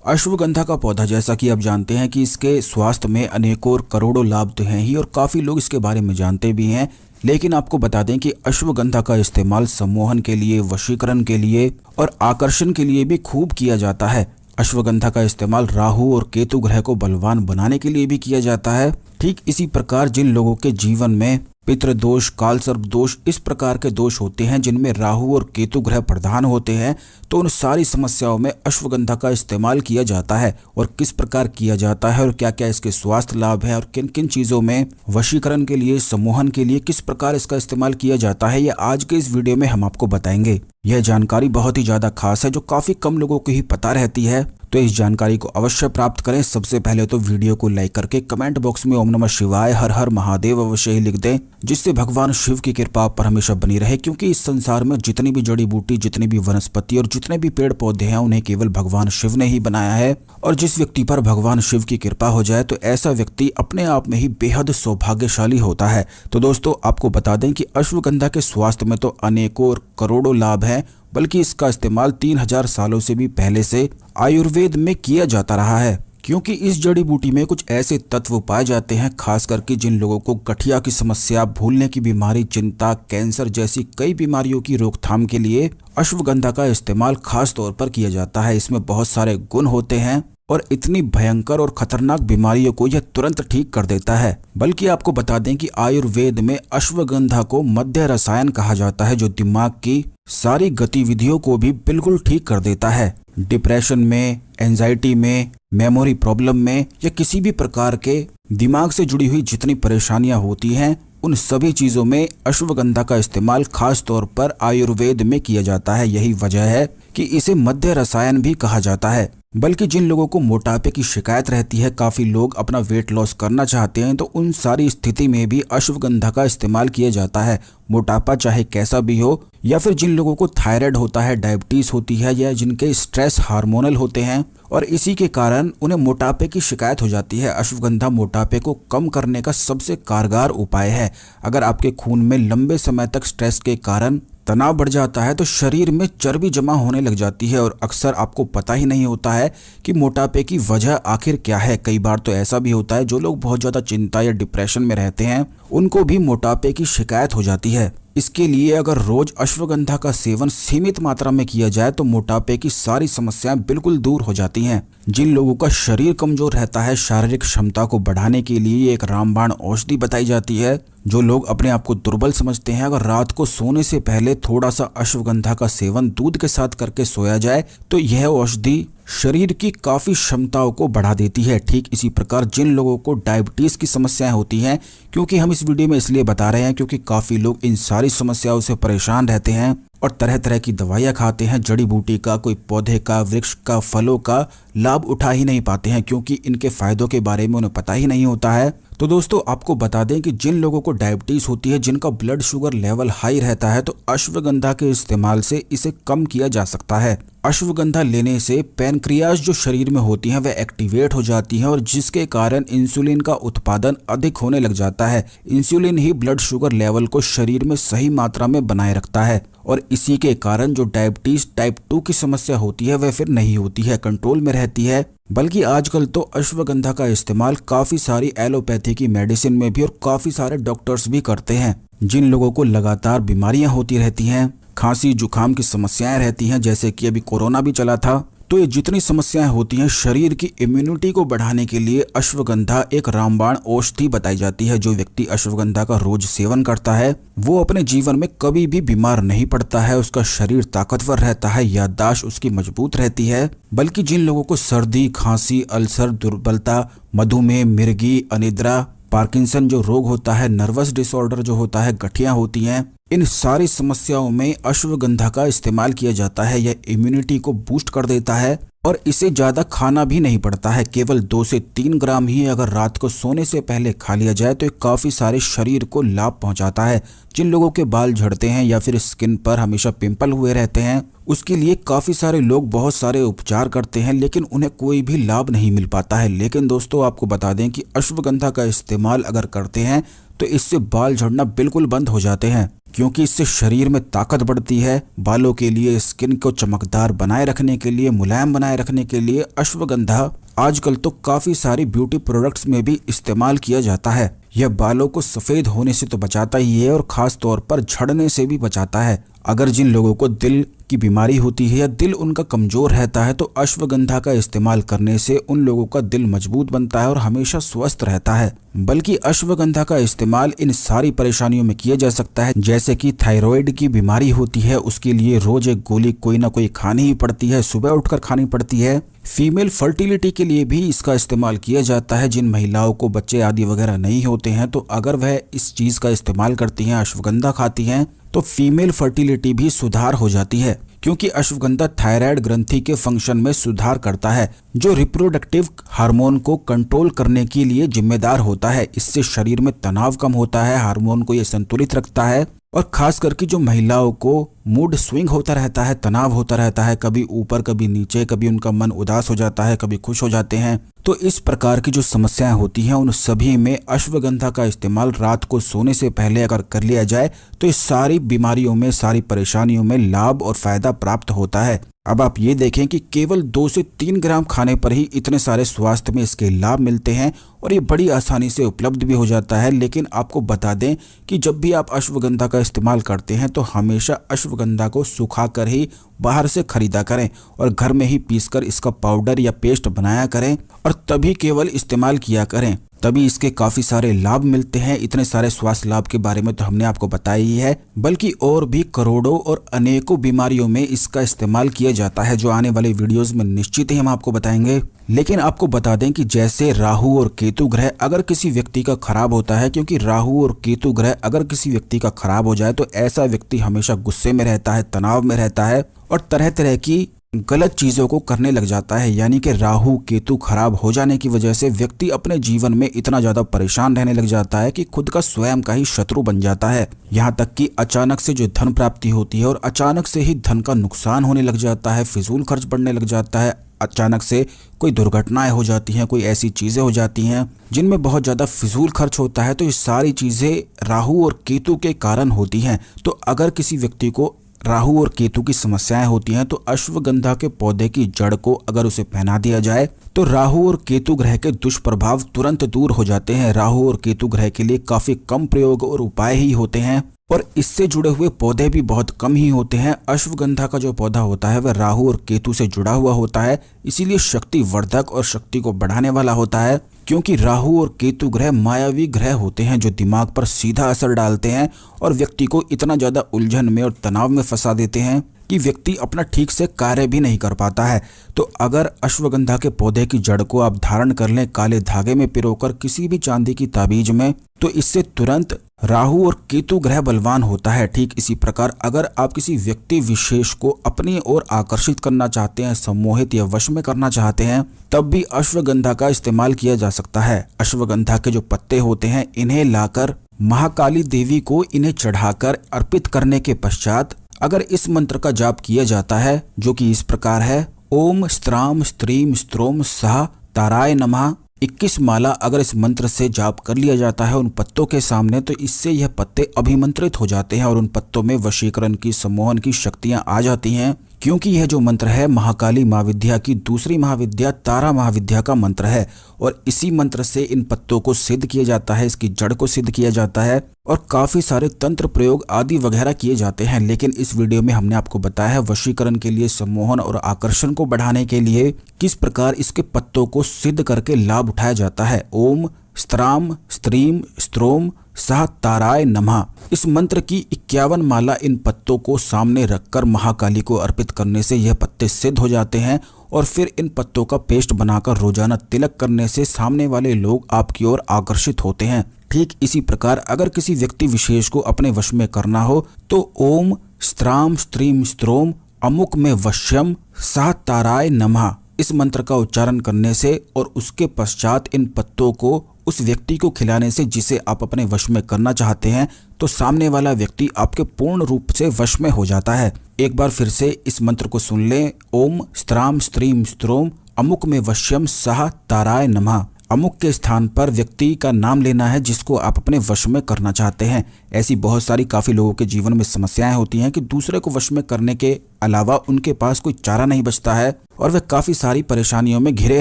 अश्वगंधा का पौधा, जैसा कि आप जानते हैं कि इसके स्वास्थ्य में अनेकों और करोड़ों लाभ तो हैं ही और काफ़ी लोग इसके बारे में जानते भी हैं। लेकिन आपको बता दें कि अश्वगंधा का इस्तेमाल सम्मोहन के लिए, वशीकरण के लिए और आकर्षण के लिए भी खूब किया जाता है। अश्वगंधा का इस्तेमाल राहु और केतु ग्रह को बलवान बनाने के लिए भी किया जाता है। ठीक इसी प्रकार जिन लोगों के जीवन में पितृदोष, कालसर्प दोष, इस प्रकार के दोष होते हैं जिनमें राहु और केतु ग्रह प्रधान होते हैं, तो उन सारी समस्याओं में अश्वगंधा का इस्तेमाल किया जाता है। और किस प्रकार किया जाता है और क्या क्या इसके स्वास्थ्य लाभ हैं और किन किन चीज़ों में वशीकरण के लिए, सम्मोहन के लिए किस प्रकार इसका इस्तेमाल किया जाता है, ये आज के इस वीडियो में हम आपको बताएंगे। यह जानकारी बहुत ही ज़्यादा खास है जो काफ़ी कम लोगों को ही पता रहती है, तो इस जानकारी को अवश्य प्राप्त करें। सबसे पहले तो वीडियो को लाइक करके कमेंट बॉक्स में ओम नमः शिवाय, हर हर महादेव अवश्य ही लिख दें, जिससे भगवान शिव की कृपा आप पर हमेशा बनी रहे। क्योंकि इस संसार में जितनी भी जड़ी बूटी, जितनी भी वनस्पति और जितने भी पेड़ पौधे हैं, उन्हें केवल भगवान शिव ने ही बनाया है। और जिस व्यक्ति पर भगवान शिव की कृपा हो जाए तो ऐसा व्यक्ति अपने आप में ही बेहद सौभाग्यशाली होता है। तो दोस्तों, आपको बता दें कि अश्वगंधा के स्वास्थ्य में तो अनेकों और करोड़ों लाभ हैं, बल्कि इसका इस्तेमाल 3000 सालों से भी पहले से आयुर्वेद में किया जाता रहा है। क्योंकि इस जड़ी बूटी में कुछ ऐसे तत्व पाए जाते हैं, खास करके जिन लोगों को गठिया की समस्या, भूलने की बीमारी, चिंता, कैंसर जैसी कई बीमारियों की रोकथाम के लिए अश्वगंधा का इस्तेमाल खास तौर पर किया जाता है। इसमें बहुत सारे गुण होते हैं और इतनी भयंकर और खतरनाक बीमारियों को यह तुरंत ठीक कर देता है। बल्कि आपको बता दें कि आयुर्वेद में अश्वगंधा को मध्य रसायन कहा जाता है, जो दिमाग की सारी गतिविधियों को भी बिल्कुल ठीक कर देता है। डिप्रेशन में, एंजाइटी में, मेमोरी प्रॉब्लम में या किसी भी प्रकार के दिमाग से जुड़ी हुई जितनी परेशानियां होती हैं, उन सभी चीजों में अश्वगंधा का इस्तेमाल खास तौर पर आयुर्वेद में किया जाता है। यही वजह है कि इसे मध्य रसायन भी कहा जाता है। बल्कि जिन लोगों को मोटापे की शिकायत रहती है, काफी लोग अपना वेट लॉस करना चाहते हैं, तो उन सारी स्थिति में भी अश्वगंधा का इस्तेमाल किया जाता है। मोटापा चाहे कैसा भी हो, या फिर जिन लोगों को थायराइड होता है, डायबिटीज होती है, या जिनके स्ट्रेस हार्मोनल होते हैं और इसी के कारण उन्हें मोटापे की शिकायत हो जाती है, अश्वगंधा मोटापे को कम करने का सबसे कारगर उपाय है। अगर आपके खून में लंबे समय तक स्ट्रेस के कारण तनाव बढ़ जाता है तो शरीर में चर्बी जमा होने लग जाती है और अक्सर आपको पता ही नहीं होता है कि मोटापे की वजह आखिर क्या है। कई बार तो ऐसा भी होता है, जो लोग बहुत ज़्यादा चिंता या डिप्रेशन में रहते हैं, उनको भी मोटापे की शिकायत हो जाती है। इसके लिए अगर रोज अश्वगंधा का सेवन सीमित मात्रा में किया जाए तो मोटापे की सारी समस्याएं बिल्कुल दूर हो जाती हैं। जिन लोगों का शरीर कमजोर रहता है, शारीरिक क्षमता को बढ़ाने के लिए एक रामबाण औषधि बताई जाती है। जो लोग अपने आप को दुर्बल समझते हैं, अगर रात को सोने से पहले थोड़ा सा अश्वगंधा का सेवन दूध के साथ करके सोया जाए तो यह औषधि शरीर की काफ़ी क्षमताओं को बढ़ा देती है। ठीक इसी प्रकार जिन लोगों को डायबिटीज़ की समस्याएं होती हैं, क्योंकि हम इस वीडियो में इसलिए बता रहे हैं क्योंकि काफ़ी लोग इन सारी समस्याओं से परेशान रहते हैं और तरह तरह की दवाइयाँ खाते हैं, जड़ी बूटी का, कोई पौधे का, वृक्ष का, फलों का लाभ उठा ही नहीं पाते हैं, क्योंकि इनके फायदों के बारे में उन्हें पता ही नहीं होता है। तो दोस्तों, आपको बता दें कि जिन लोगों को डायबिटीज़ होती है, जिनका ब्लड शुगर लेवल हाई रहता है, तो अश्वगंधा के इस्तेमाल से इसे कम किया जा सकता है। अश्वगंधा लेने से पैनक्रियाज जो शरीर में होती हैं वह एक्टिवेट हो जाती हैं और जिसके कारण इंसुलिन का उत्पादन अधिक होने लग जाता है। इंसुलिन ही ब्लड शुगर लेवल को शरीर में सही मात्रा में बनाए रखता है और इसी के कारण जो डायबिटीज टाइप 2 की समस्या होती है वह फिर नहीं होती है, कंट्रोल में रहती है। बल्कि आजकल तो अश्वगंधा का इस्तेमाल काफ़ी सारी एलोपैथी की मेडिसिन में भी और काफ़ी सारे डॉक्टर्स भी करते हैं। जिन लोगों को लगातार बीमारियां होती रहती हैं, खांसी जुकाम की समस्याएं रहती हैं, जैसे कि अभी कोरोना भी चला था, तो ये जितनी समस्याएं होती हैं, शरीर की इम्यूनिटी को बढ़ाने के लिए अश्वगंधा एक रामबाण औषधि बताई जाती है। जो व्यक्ति अश्वगंधा का रोज सेवन करता है वो अपने जीवन में कभी भी बीमार नहीं पड़ता है, उसका शरीर ताकतवर रहता है, याददाश्त उसकी मजबूत रहती है। बल्कि जिन लोगों को सर्दी, खांसी, अल्सर, दुर्बलता, मधुमेह, मिर्गी, अनिद्रा, पार्किंसन जो रोग होता है, नर्वस डिसऑर्डर जो होता है, गठिया होती हैं, इन सारी समस्याओं में अश्वगंधा का इस्तेमाल किया जाता है। यह इम्यूनिटी को बूस्ट कर देता है और इसे ज़्यादा खाना भी नहीं पड़ता है, केवल 2 से 3 ग्राम ही अगर रात को सोने से पहले खा लिया जाए तो ये काफ़ी सारे शरीर को लाभ पहुंचाता है। जिन लोगों के बाल झड़ते हैं या फिर स्किन पर हमेशा पिंपल हुए रहते हैं, उसके लिए काफ़ी सारे लोग बहुत सारे उपचार करते हैं लेकिन उन्हें कोई भी लाभ नहीं मिल पाता है। लेकिन दोस्तों, आपको बता दें कि अश्वगंधा का इस्तेमाल अगर करते हैं तो इससे बाल झड़ना बिल्कुल बंद हो जाते हैं, क्योंकि इससे शरीर में ताकत बढ़ती है। बालों के लिए, स्किन को चमकदार बनाए रखने के लिए, मुलायम बनाए रखने के लिए अश्वगंधा आजकल तो काफी सारी ब्यूटी प्रोडक्ट्स में भी इस्तेमाल किया जाता है। यह बालों को सफेद होने से तो बचाता ही है और खास तौर पर झड़ने से भी बचाता है। अगर जिन लोगों को दिल की बीमारी होती है या दिल उनका कमजोर रहता है तो अश्वगंधा का इस्तेमाल करने से उन लोगों का दिल मजबूत बनता है और हमेशा स्वस्थ रहता है। बल्कि अश्वगंधा का इस्तेमाल इन सारी परेशानियों में किया जा सकता है, जैसे कि थायराइड की बीमारी होती है, उसके लिए रोज एक गोली कोई ना कोई खानी ही पड़ती है, सुबह उठकर खानी पड़ती है। फीमेल फर्टिलिटी के लिए भी इसका इस्तेमाल किया जाता है। जिन महिलाओं को बच्चे आदि वगैरह नहीं होते हैं तो अगर वह इस चीज का इस्तेमाल करती हैं, अश्वगंधा खाती हैं, तो फीमेल फर्टिलिटी भी सुधार हो जाती है, क्योंकि अश्वगंधा थायराइड ग्रंथि के फंक्शन में सुधार करता है, जो रिप्रोडक्टिव हार्मोन को कंट्रोल करने के लिए जिम्मेदार होता है। इससे शरीर में तनाव कम होता है, हार्मोन को ये संतुलित रखता है। और खास करके जो महिलाओं को मूड स्विंग होता रहता है, तनाव होता रहता है, कभी ऊपर कभी नीचे, कभी उनका मन उदास हो जाता है, कभी खुश हो जाते हैं, तो इस प्रकार की जो समस्याएं होती हैं उन सभी में अश्वगंधा का इस्तेमाल रात को सोने से पहले अगर कर लिया जाए तो इस सारी बीमारियों में, सारी परेशानियों में लाभ और फायदा प्राप्त होता है। अब आप ये देखें कि केवल 2 से 3 ग्राम खाने पर ही इतने सारे स्वास्थ्य में इसके लाभ मिलते हैं और ये बड़ी आसानी से उपलब्ध भी हो जाता है। लेकिन आपको बता दें कि जब भी आप अश्वगंधा का इस्तेमाल करते हैं तो हमेशा अश्वगंधा को सुखाकर ही बाहर से खरीदा करें और घर में ही पीसकर इसका पाउडर या पेस्ट बनाया करें और तभी केवल इस्तेमाल किया करें, तभी इसके काफी सारे लाभ मिलते हैं। इतने सारे स्वास्थ्य लाभ के बारे में तो हमने आपको बताया ही है, बल्कि और भी करोड़ों और अनेकों बीमारियों में इसका इस्तेमाल किया जाता है, जो आने वाले वीडियोस में निश्चित ही हम आपको बताएंगे। लेकिन आपको बता दें कि जैसे राहु और केतु ग्रह अगर किसी व्यक्ति का खराब होता है, क्योंकि राहु और केतु ग्रह अगर किसी व्यक्ति का खराब हो जाए तो ऐसा व्यक्ति हमेशा गुस्से में रहता है, तनाव में रहता है और तरह तरह की गलत चीजों को करने लग जाता है। यानी कि राहु केतु खराब हो जाने की वजह से व्यक्ति अपने जीवन में इतना ज्यादा परेशान रहने लग जाता है कि खुद का स्वयं का ही शत्रु बन जाता है। यहाँ तक कि अचानक से जो धन प्राप्ति होती है और अचानक से ही धन का नुकसान होने लग जाता है, फिजूल खर्च बढ़ने लग जाता है, अचानक से कोई दुर्घटनाएं हो जाती हैं, कोई ऐसी चीजें हो जाती हैं जिनमें बहुत ज्यादा फिजूल खर्च होता है। तो ये सारी चीजें राहु और केतु के कारण होती हैं। तो अगर किसी व्यक्ति को राहु और केतु की समस्याएं होती हैं तो अश्वगंधा के पौधे की जड़ को अगर उसे पहना दिया जाए तो राहु और केतु ग्रह के दुष्प्रभाव तुरंत दूर हो जाते हैं। राहु और केतु ग्रह के लिए काफी कम प्रयोग और उपाय ही होते हैं और इससे जुड़े हुए पौधे भी बहुत कम ही होते हैं। अश्वगंधा का जो पौधा होता है वह राहु और केतु से जुड़ा हुआ होता है, इसीलिए शक्ति वर्धक और शक्ति को बढ़ाने वाला होता है। क्योंकि राहु और केतु ग्रह मायावी ग्रह होते हैं जो दिमाग पर सीधा असर डालते हैं और व्यक्ति को इतना ज्यादा उलझन में और तनाव में फंसा देते हैं कि व्यक्ति अपना ठीक से कार्य भी नहीं कर पाता है। तो अगर अश्वगंधा के पौधे की जड़ को आप धारण कर लें काले धागे में पिरोकर किसी भी चांदी की ताबीज में, तो इससे तुरंत राहु और केतु ग्रह बलवान होता है। ठीक इसी प्रकार अगर आप किसी व्यक्ति विशेष को अपनी ओर आकर्षित करना चाहते हैं, सम्मोहित या वश में करना चाहते हैं, तब भी अश्वगंधा का इस्तेमाल किया जा सकता है। अश्वगंधा के जो पत्ते होते हैं इन्हें लाकर महाकाली देवी को इन्हें चढ़ाकर अर्पित करने के पश्चात अगर इस मंत्र का जाप किया जाता है, जो कि इस प्रकार है, ओम स्त्राम स्त्रीम स्त्रोम सह ताराय नमः, 21 माला अगर इस मंत्र से जाप कर लिया जाता है उन पत्तों के सामने, तो इससे यह पत्ते अभिमंत्रित हो जाते हैं और उन पत्तों में वशीकरण की, सम्मोहन की शक्तियां आ जाती हैं। क्योंकि यह जो मंत्र है महाकाली महाविद्या की दूसरी महाविद्या तारा महाविद्या का मंत्र है और इसी मंत्र से इन पत्तों को सिद्ध किया जाता है, इसकी जड़ को सिद्ध किया जाता है और काफी सारे तंत्र प्रयोग आदि वगैरह किए जाते हैं। लेकिन इस वीडियो में हमने आपको बताया है वशीकरण के लिए, सम्मोहन और आकर्षण को बढ़ाने के लिए किस प्रकार इसके पत्तों को सिद्ध करके लाभ उठाया जाता है। ओम स्त्राम स्त्रीम स्त्रोम सह ताराय नमः, इस मंत्र की 51 माला इन पत्तों को सामने रखकर महाकाली को अर्पित करने से यह पत्ते सिद्ध हो जाते हैं और फिर इन पत्तों का पेस्ट बनाकर रोजाना तिलक करने से सामने वाले लोग आपकी ओर आकर्षित होते हैं। ठीक इसी प्रकार अगर किसी व्यक्ति विशेष को अपने वश में करना हो तो ओम स्त्राम स्त्रीम स्त्रोम अमुक में वश्यम सह ताराय नमः, इस मंत्र का उच्चारण करने से और उसके पश्चात इन पत्तों को उस व्यक्ति को खिलाने से जिसे आप अपने वश में करना चाहते हैं, तो सामने वाला व्यक्ति आपके पूर्ण रूप से वश में हो जाता है। एक बार फिर से इस मंत्र को सुन लें, ओम स्त्राम स्त्रीम स्त्रोम अमुक में वश्यम सह ताराय नमः। अमुक के स्थान पर व्यक्ति का नाम लेना है जिसको आप अपने वश में करना चाहते हैं। ऐसी बहुत सारी काफ़ी लोगों के जीवन में समस्याएं होती हैं कि दूसरे को वश में करने के अलावा उनके पास कोई चारा नहीं बचता है और वे काफ़ी सारी परेशानियों में घिरे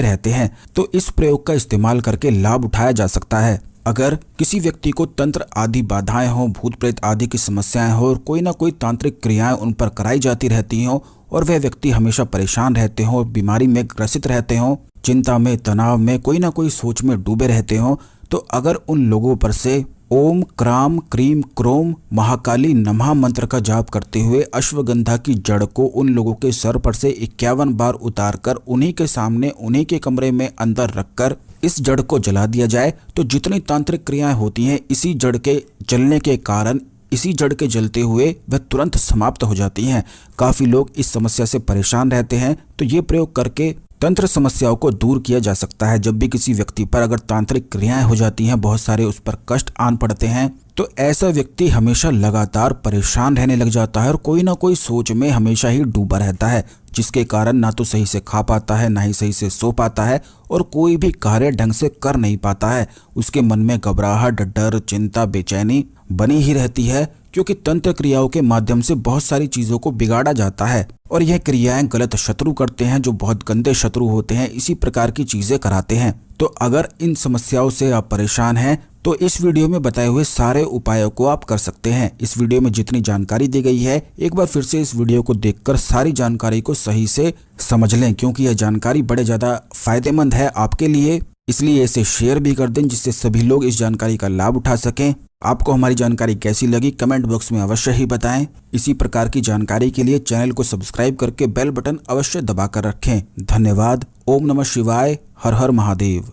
रहते हैं। तो इस प्रयोग का इस्तेमाल करके लाभ उठाया जा सकता है। अगर किसी व्यक्ति को तंत्र आदि बाधाएं हों, भूत प्रेत आदि की समस्याएं हो और कोई ना कोई तांत्रिक क्रियाएं उन पर कराई जाती रहती हों और वह व्यक्ति हमेशा परेशान रहते हों, बीमारी में ग्रसित रहते हों, चिंता में, तनाव में, कोई ना कोई सोच में डूबे रहते हों, तो अगर उन लोगों पर से ओम क्राम क्रीम क्रोम महाकाली नमः मंत्र का जाप करते हुए अश्वगंधा की जड़ को उन लोगों के सर पर से 51 बार उतारकर उन्हीं के सामने, उन्हीं के कमरे में अंदर रखकर इस जड़ को जला दिया जाए, तो जितनी तांत्रिक क्रियाएं होती हैं इसी जड़ के जलने के कारण, इसी जड़ के जलते हुए वह तुरंत समाप्त हो जाती हैं। काफ़ी लोग इस समस्या से परेशान रहते हैं, तो ये प्रयोग करके तंत्र समस्याओं को दूर किया जा सकता है। जब भी किसी व्यक्ति पर अगर तांत्रिक क्रियाएं हो जाती हैं, बहुत सारे उस पर कष्ट आन पड़ते हैं, तो ऐसा व्यक्ति हमेशा लगातार परेशान रहने लग जाता है और कोई ना कोई सोच में हमेशा ही डूबा रहता है, जिसके कारण ना तो सही से खा पाता है, ना ही सही से सो पाता है और कोई भी कार्य ढंग से कर नहीं पाता है। उसके मन में घबराहट, डर, चिंता, बेचैनी बनी ही रहती है, क्योंकि तंत्र क्रियाओं के माध्यम से बहुत सारी चीज़ों को बिगाड़ा जाता है और यह क्रियाएं गलत शत्रु करते हैं, जो बहुत गंदे शत्रु होते हैं, इसी प्रकार की चीज़ें कराते हैं। तो अगर इन समस्याओं से आप परेशान हैं तो इस वीडियो में बताए हुए सारे उपायों को आप कर सकते हैं। इस वीडियो में जितनी जानकारी दी गई है, एक बार फिर से इस वीडियो को देखकर सारी जानकारी को सही से समझ लें, क्योंकि यह जानकारी बड़े ज़्यादा फायदेमंद है आपके लिए। इसलिए इसे शेयर भी कर दें जिससे सभी लोग इस जानकारी का लाभ उठा सकें। आपको हमारी जानकारी कैसी लगी कमेंट बॉक्स में अवश्य ही बताएं। इसी प्रकार की जानकारी के लिए चैनल को सब्सक्राइब करके बेल बटन अवश्य दबाकर रखें। धन्यवाद। ओम नमः शिवाय। हर हर महादेव।